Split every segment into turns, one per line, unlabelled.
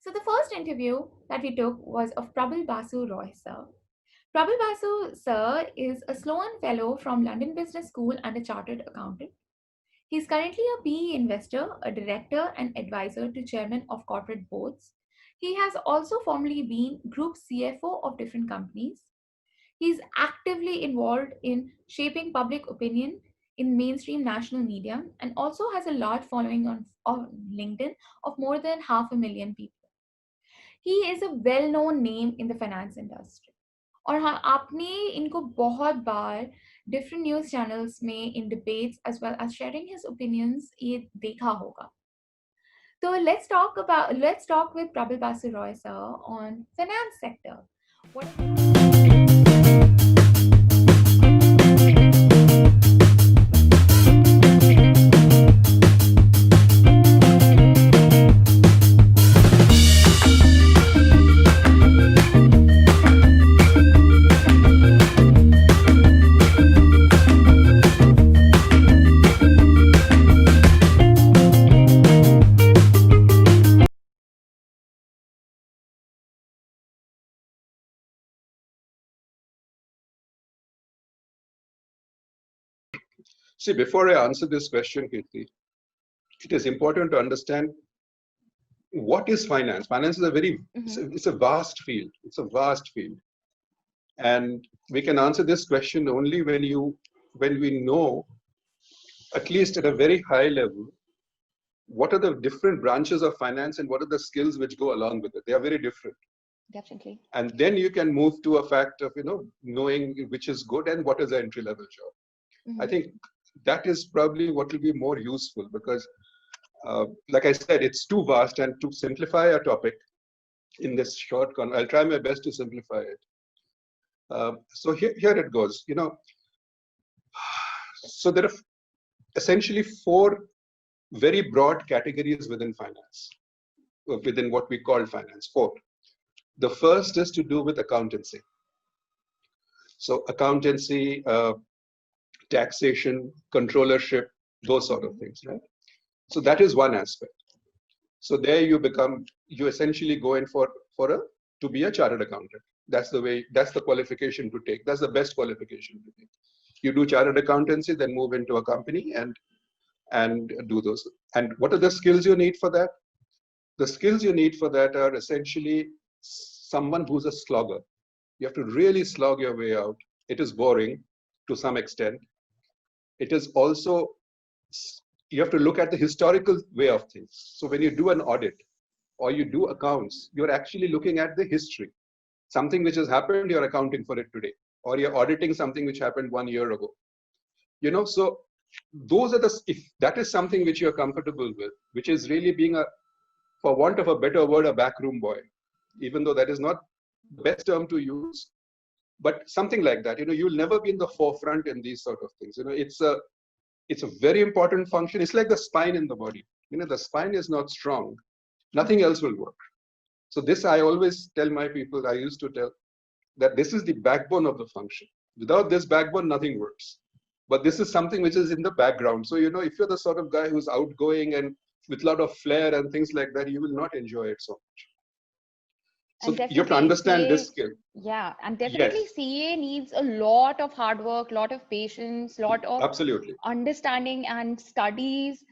So the first interview that we took was of Prabal Basu Roy sir. Prabal Basu sir is a Sloan Fellow from London Business School and a chartered accountant. He's currently a PE investor, a director and advisor to chairman of corporate boards. He has also formerly been group CFO of different companies. He's actively involved in shaping public opinion in mainstream national media and also has a large following on LinkedIn of more than 500,000 people. He is a well-known name in the finance industry. और हाँ आपने इनको बहुत बार different news channels में in debates as well as sharing his opinions ये देखा होगा. So let's talk with Prabal Basu Roy sir on finance sector.
See, before I answer this question, Kirti, it is important to understand what is finance. Finance is it's a vast field. It's a vast field. And we can answer this question only when we know, at least at a very high level, what are the different branches of finance and what are the skills which go along with it. They are very different.
Definitely.
And then you can move to a fact of, knowing which is good and what is the entry-level job. I think that is probably what will be more useful because, like I said, it's too vast, and to simplify a topic in this short I'll try my best to simplify it. So here it goes. So there are essentially 4 very broad categories within finance, within what we call finance. 4. The first is to do with accountancy. So accountancy, taxation, controllership, those sort of things, right? So that is one aspect. So there you essentially go in to be a chartered accountant. That's the qualification to take. That's the best qualification to take. You do chartered accountancy, then move into a company and do those. And what are the skills you need for that? The skills you need for that are essentially someone who's a slogger. You have to really slog your way out. It is boring to some extent. It is also, you have to look at the historical way of things. So when you do an audit or you do accounts, you're actually looking at the history. Something which has happened, you're accounting for it today. Or you're auditing something which happened 1 year ago. So those are if that is something which you're comfortable with, which is really being for want of a better word, a backroom boy, even though that is not the best term to use, but something like that. You'll never be in the forefront in these sort of things. It's a very important function. It's like the spine in the body. The spine is not strong, nothing else will work. So this, I always tell my people, I used to tell that this is the backbone of the function. Without this backbone, nothing works. But this is something which is in the background. So, if you're the sort of guy who's outgoing and with a lot of flair and things like that, you will not enjoy it so much. So you have to understand this skill.
Yeah, and definitely CA needs a lot of hard work, lot of patience, lot of
absolutely
understanding and studies.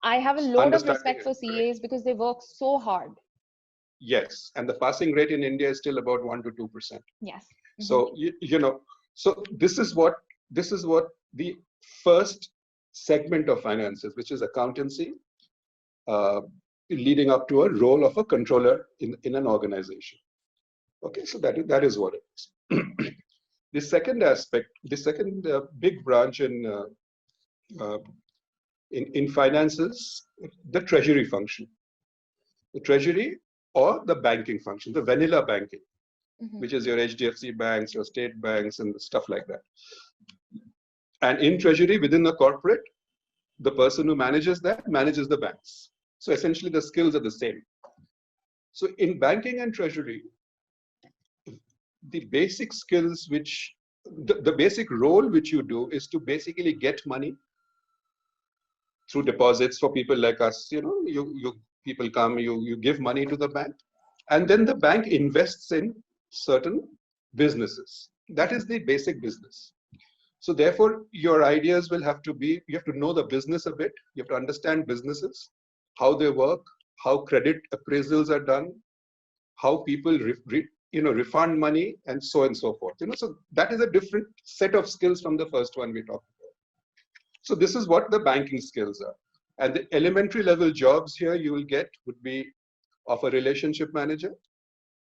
I have a lot of respect for CAs because they work so hard.
Yes, and the passing rate in India is still about 1 to 2%.
Yes.
So so this is what the first segment of finances, which is accountancy, leading up to a role of a controller in an organization. Okay, so that is what it is. The second aspect, the second big branch in finances, the treasury function. The treasury or the banking function, the vanilla banking, which is your HDFC banks, your state banks, and stuff like that. And in treasury, within the corporate, the person who manages that manages the banks. So essentially, the skills are the same. So in banking and treasury, the basic skills the basic role which you do is to basically get money through deposits for people like us. You people come, you give money to the bank, And then the bank invests in certain businesses. That is the basic business. So therefore, your ideas will have to be, you have to know the business a bit. You have to understand businesses, how they work, how credit appraisals are done, how people refund money, and so on and so forth. So that is a different set of skills from the first one we talked about. So this is what the banking skills are. And the elementary level jobs here you will get would be of a relationship manager,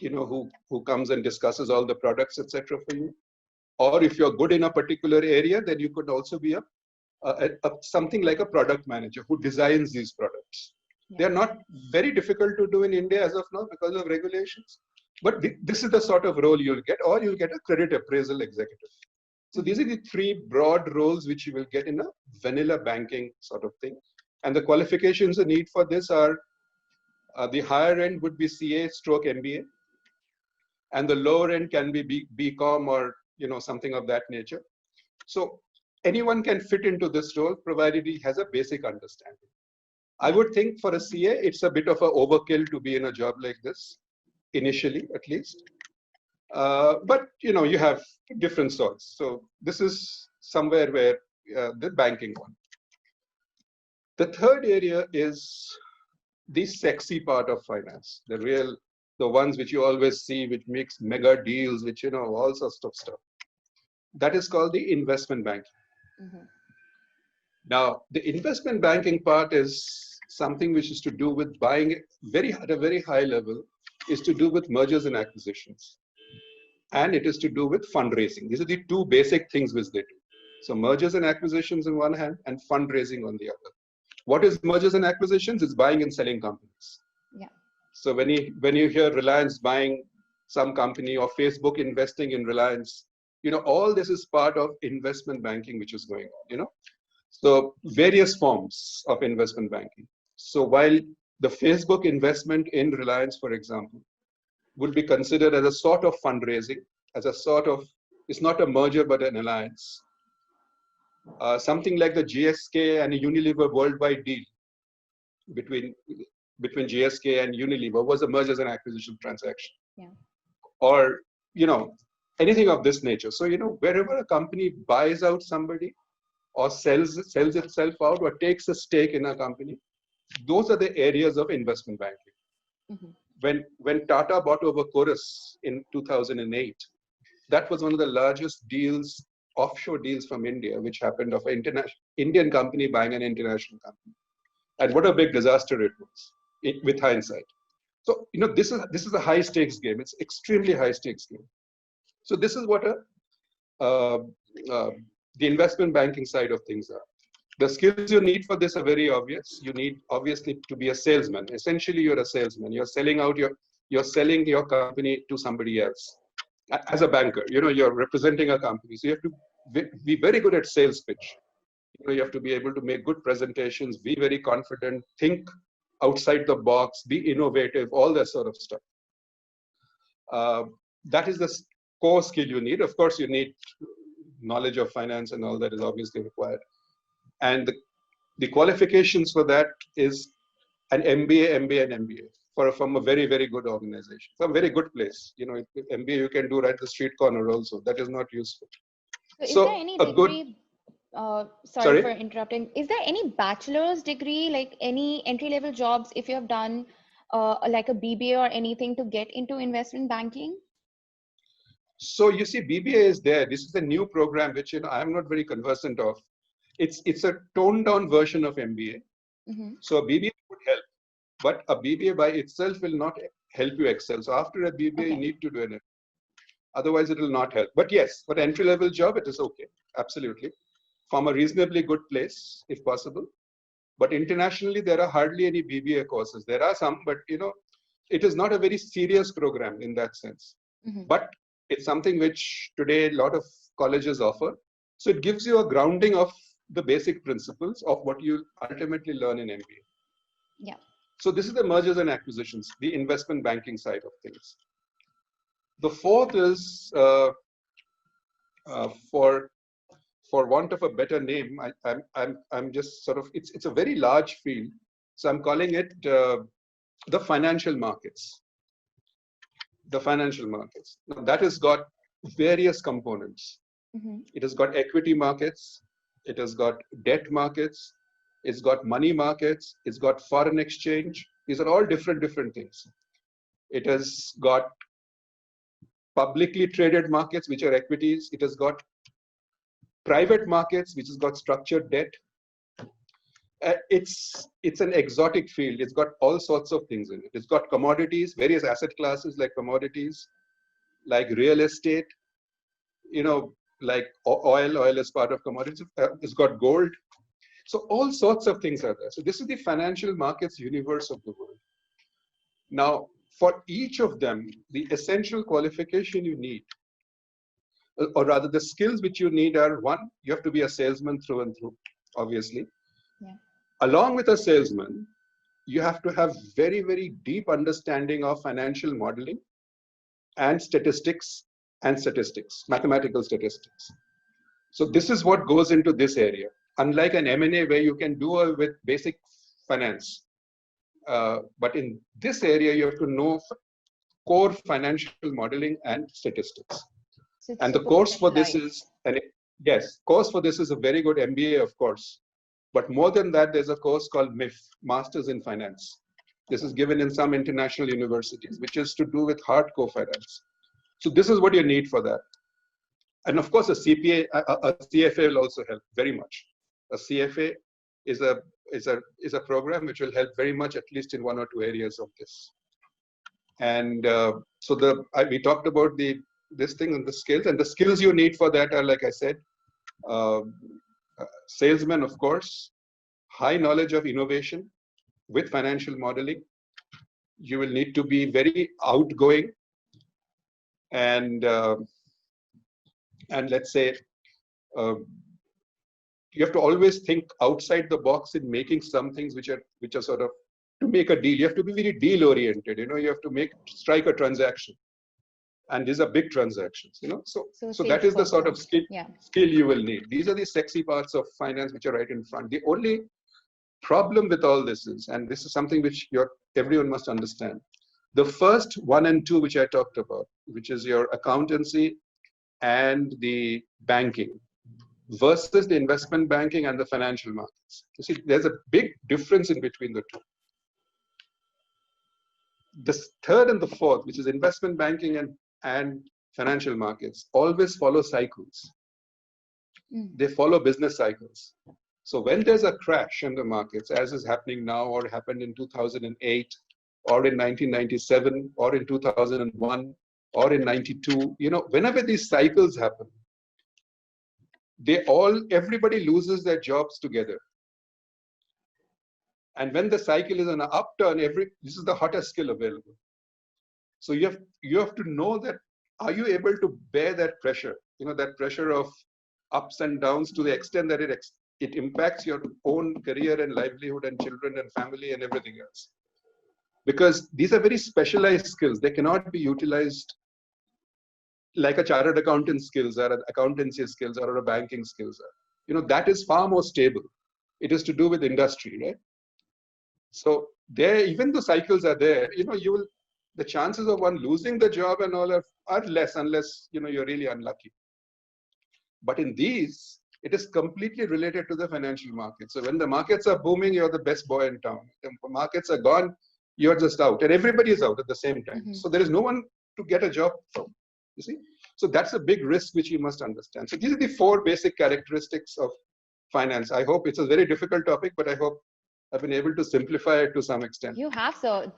who comes and discusses all the products, etc. for you. Or if you're good in a particular area, then you could also be something like a product manager who designs these products. Yeah. They're not very difficult to do in India as of now because of regulations. But this is the sort of role you'll get, or you'll get a credit appraisal executive. So these are the three broad roles which you will get in a vanilla banking sort of thing. And the qualifications the need for this are, the higher end would be CA/MBA, and the lower end can be BCom or something of that nature. So anyone can fit into this role provided he has a basic understanding. I would think for a CA, it's a bit of an overkill to be in a job like this, initially at least. But you have different sorts. So this is somewhere where the banking one. The third area is the sexy part of finance, the ones which you always see, which makes mega deals, which all sorts of stuff. That is called the investment banking. Mm-hmm. Now, the investment banking part is something which is to do with buying at a very high level, is to do with mergers and acquisitions. And it is to do with fundraising. These are the two basic things which they do. So mergers and acquisitions on one hand and fundraising on the other. What is mergers and acquisitions? It's buying and selling companies. Yeah. So when you hear Reliance buying some company or Facebook investing in Reliance, all this is part of investment banking which is going on, So various forms of investment banking. So while the Facebook investment in Reliance, for example, would be considered as a sort of fundraising, it's not a merger but an alliance. Something like the GSK and Unilever worldwide deal between GSK and Unilever was a mergers and acquisition transaction. Yeah. Or, anything of this nature. So, wherever a company buys out somebody or sells itself out or takes a stake in a company, those are the areas of investment banking. Mm-hmm. When Tata bought over Chorus in 2008, that was one of the largest deals, offshore deals from India, which happened of an Indian company buying an international company. And what a big disaster it was, with hindsight. So, this is a high stakes game. It's extremely high stakes game. So this is what the investment banking side of things are. The skills you need for this are very obvious. You need obviously to be a salesman. Essentially, you're a salesman. You're selling your company to somebody else. As a banker, you're representing a company. So you have to be very good at sales pitch. You have to be able to make good presentations, be very confident, think outside the box, be innovative, all that sort of stuff. That is the core skill you need. Of course, you need knowledge of finance and all that is obviously required. And the qualifications for that is an MBA, and MBA from a very, very good organization, from a very good place. MBA you can do right at the street corner also. That is not useful.
So is there any degree, sorry for interrupting, is there any bachelor's degree, like any entry-level jobs if you have done like a BBA or anything to get into investment banking?
So you see, BBA is there. This is a new program which I'm not very conversant of. It's a toned down version of MBA. Mm-hmm. So a BBA would help, but a BBA by itself will not help you excel. So after a BBA, you need to do it. Otherwise, it will not help. But yes, for entry level job, it is okay. Absolutely. From a reasonably good place, if possible. But internationally, there are hardly any BBA courses. There are some, but it is not a very serious program in that sense. Mm-hmm. But it's something which today a lot of colleges offer. So it gives you a grounding of the basic principles of what you ultimately learn in MBA. Yeah. So this is the mergers and acquisitions, the investment banking side of things. The fourth is, for want of a better name, I'm just sort of, it's a very large field. So I'm calling it the financial markets. the financial markets. Now, that has got various components. It has got equity markets, it has got debt markets, it's got money markets, it's got foreign exchange. These are all different things. It has got publicly traded markets, which are equities. It has got private markets, which has got structured debt. It's an exotic field. It's got all sorts of things in it. It's got commodities, various asset classes like commodities, like real estate, like oil. Oil is part of commodities. It's got gold. So all sorts of things are there. So this is the financial markets universe of the world. Now, for each of them, the essential qualification you need, or rather the skills which you need are, one, you have to be a salesman through and through, obviously.
Yeah.
Along with a salesman, you have to have very deep understanding of financial modeling and statistics, mathematical statistics. So this is what goes into this area. Unlike an M&A where you can do with basic finance. But in this area, you have to know core financial modeling and statistics.
So
and the course for this is, course for this is a very good MBA, of course. But more than that, there's a course called MIF, Masters in Finance. This is given in some international universities, which is to do with hardcore finance. So this is what you need for that. And of course, a CFA will also help very much. A CFA is a program which will help very much, at least in one or two areas of this. And so we talked about this thing and the skills you need for that are, like I said, salesman, of course, high knowledge of innovation with financial modeling. You will need to be very outgoing and let's say you have to always think outside the box in making some things which are sort of, to make a deal. You have to be very deal oriented. You have to strike a transaction, and these are big transactions. So that is the sort of skill you will need. These are the sexy parts of finance which are right in front. The only problem with all this is, and this is something which everyone must understand, the first 1 and 2 which I talked about, which is your accountancy and the banking, versus the investment banking and the financial markets. You see, there's a big difference in between the two. The third and the fourth, which is investment banking and financial markets, always follow cycles. They follow business cycles. So when there's a crash in the markets, as is happening now, or happened in 2008, or in 1997, or in 2001, or in 92, whenever these cycles happen, everybody loses their jobs together. And when the cycle is on an upturn, this is the hottest skill available. So you have to know that, are you able to bear that pressure? That pressure of ups and downs to the extent that it impacts your own career and livelihood and children and family and everything else. Because these are very specialized skills. They cannot be utilized like a chartered accountant skills or an accountancy skills or a banking skills are. That is far more stable. It is to do with industry, right? So there, even the cycles are there, the chances of one losing the job and all are less, unless you're really unlucky. But in these, it is completely related to the financial markets. So when the markets are booming, you're the best boy in town. If the markets are gone, you're just out, and everybody is out at the same time. So there is no one to get a job from. You see, so that's a big risk which you must understand. So these are the 4 basic characteristics of finance. I hope it's a very difficult topic, but I hope I've been able to simplify it to some extent.
You have, sir.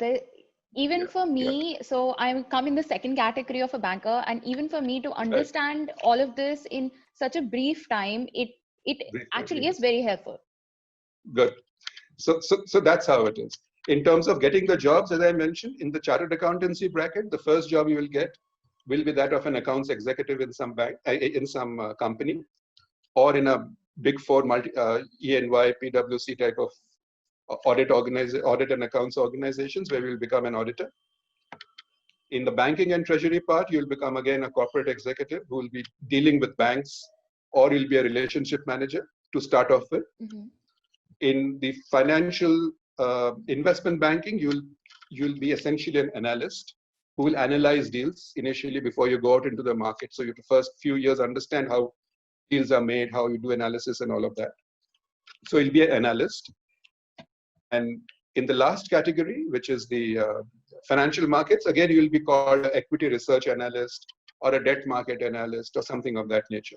Even for me, so I'm come in the second category of a banker, and even for me to understand all of this in such a brief time, it actually is very helpful.
Good. So that's how it is. In terms of getting the jobs, as I mentioned, in the chartered accountancy bracket, the first job you will get will be that of an accounts executive in some bank, in some company, or in a big 4 EY, PwC type of audit and accounts organizations where you will become an auditor. In the banking and treasury part, you will become again a corporate executive who will be dealing with banks, or you'll be a relationship manager to start off with. In the financial investment banking, you'll be essentially an analyst, who will analyze deals initially before you go out into the market. So you have to first few years understand how deals are made, how you do analysis and all of that. So you'll be an analyst. And in the last category, which is the financial markets, again, you will be called an equity research analyst or a debt market analyst or something of that nature.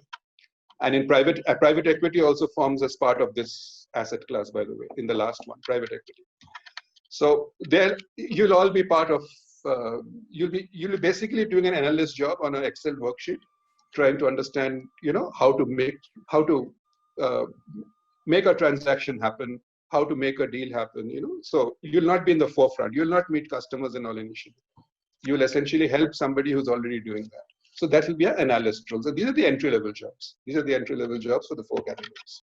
And in private equity also forms as part of this asset class, by the way, in the last one, private equity. So there, you'll all be part of, you'll be basically doing an analyst job on an Excel worksheet, trying to understand, how to make a transaction happen, how to make a deal happen, So you'll not be in the forefront. You'll not meet customers and all initially. You'll essentially help somebody who's already doing that. So that will be an analyst role. So these are the entry-level jobs. These are the entry-level jobs for the 4 categories.